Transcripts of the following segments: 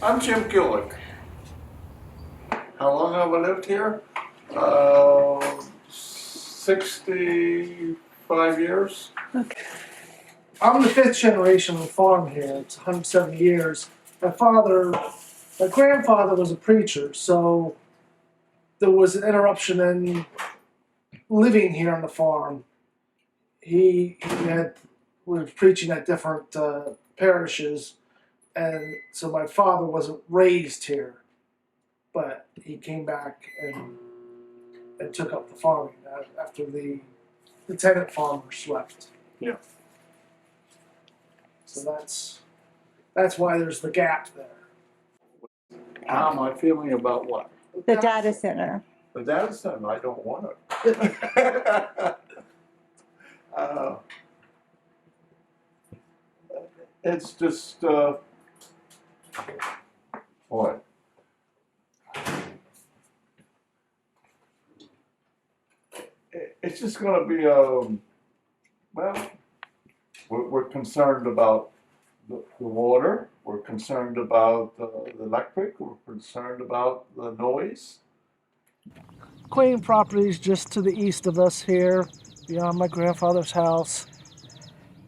I'm Jim Gulick. How long have I lived here? 65 years. Okay. I'm the fifth generation on the farm here. It's 170 years. My grandfather was a preacher, so there was an interruption in living here on the farm. He was preaching at different parishes, and so my father wasn't raised here, but he came back and took up the farming after the tenant farmers left. Yeah. So that's why there's the gap there. How am I feeling about what? The data center. The data center, I don't want it. It's just, boy. It's just going to be, well, we're concerned about the water, we're concerned about the electric, we're concerned about the noise. Queen property is just to the east of us here, beyond my grandfather's house.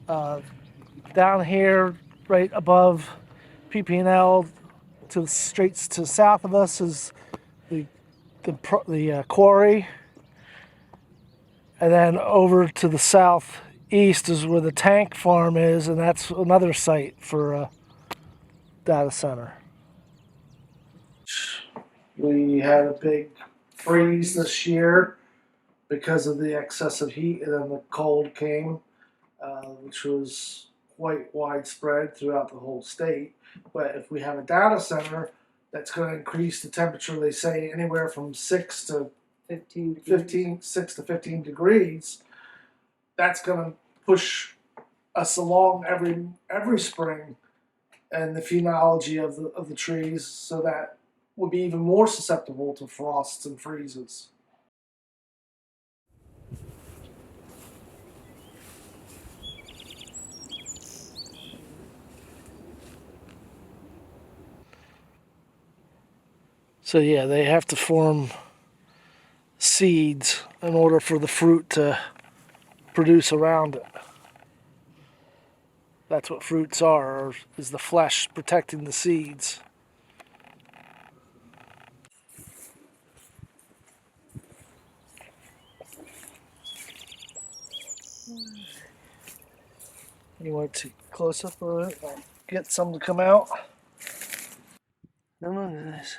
Down here, right above PP&L, straight to the south of us is the quarry, and then over to the southeast is where the tank farm is, and that's another site for a data center. We had a big freeze this year because of the excessive heat, and then the cold came, which was quite widespread throughout the whole state. But if we have a data center, that's going to increase the temperature, they say, anywhere from 6 to 15 degrees. That's going to push us along every spring, and the phenology of the trees, so that will be even more susceptible to frosts and freezes. So yeah, they have to form seeds in order for the fruit to produce around it. That's what fruits are, is the flesh protecting the seeds. You want to close up on it? I'll get some to come out. No, nice.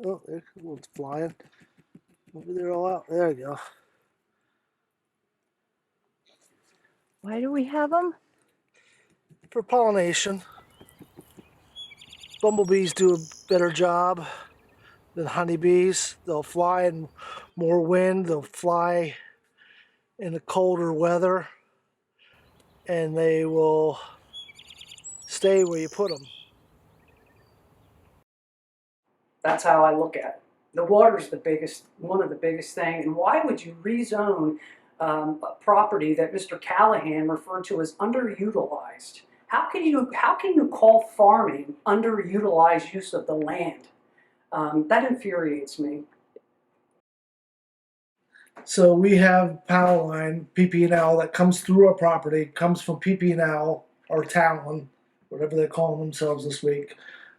Oh, there, one's flying. Maybe they're all out. There you go. Why do we have them? For pollination. Bumblebees do a better job than honeybees. They'll fly in more wind. They'll fly in the colder weather. And they will stay where you put them. That's how I look at it. The water's one of the biggest things. And why would you rezone a property that Mr. Callahan referred to as underutilized? How can you call farming underutilized use of the land? That infuriates me. So we have power line, PP&L, that comes through our property, comes from PP&L, or Talon, whatever they're calling themselves this week,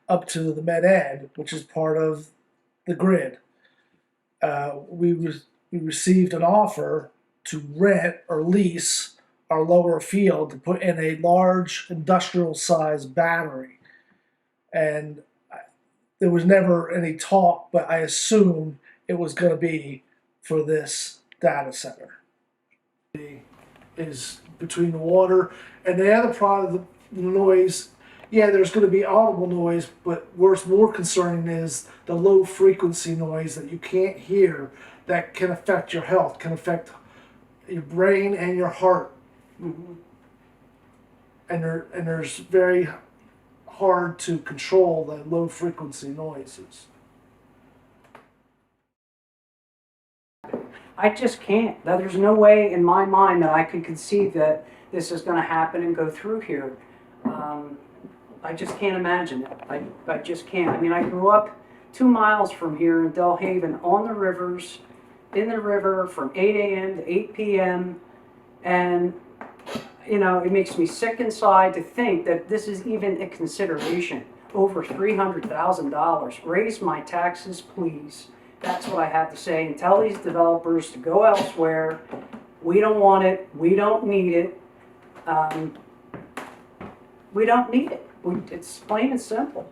up to the Med Ed, which is part of the grid. We received an offer to rent or lease our lower field to put in a large industrial size battery. And there was never any talk, but I assumed it was going to be for this data center. Is between the water and the other part of the noise. Yeah, there's going to be audible noise, but what's more concerning is the low frequency noise that you can't hear that can affect your health, can affect your brain and your heart. And there's very hard to control the low frequency noises. I just can't. There's no way in my mind that I can conceive that this is going to happen and go through here. I just can't imagine it. I just can't. I mean, I grew up 2 miles from here in Delhaven on the rivers, in the river from 8 a.m. to 8 p.m. And, you know, it makes me sick inside to think that this is even a consideration. Over $300,000. Raise my taxes, please. That's what I have to say. And tell these developers to go elsewhere. We don't want it. We don't need it. We don't need it. It's plain and simple.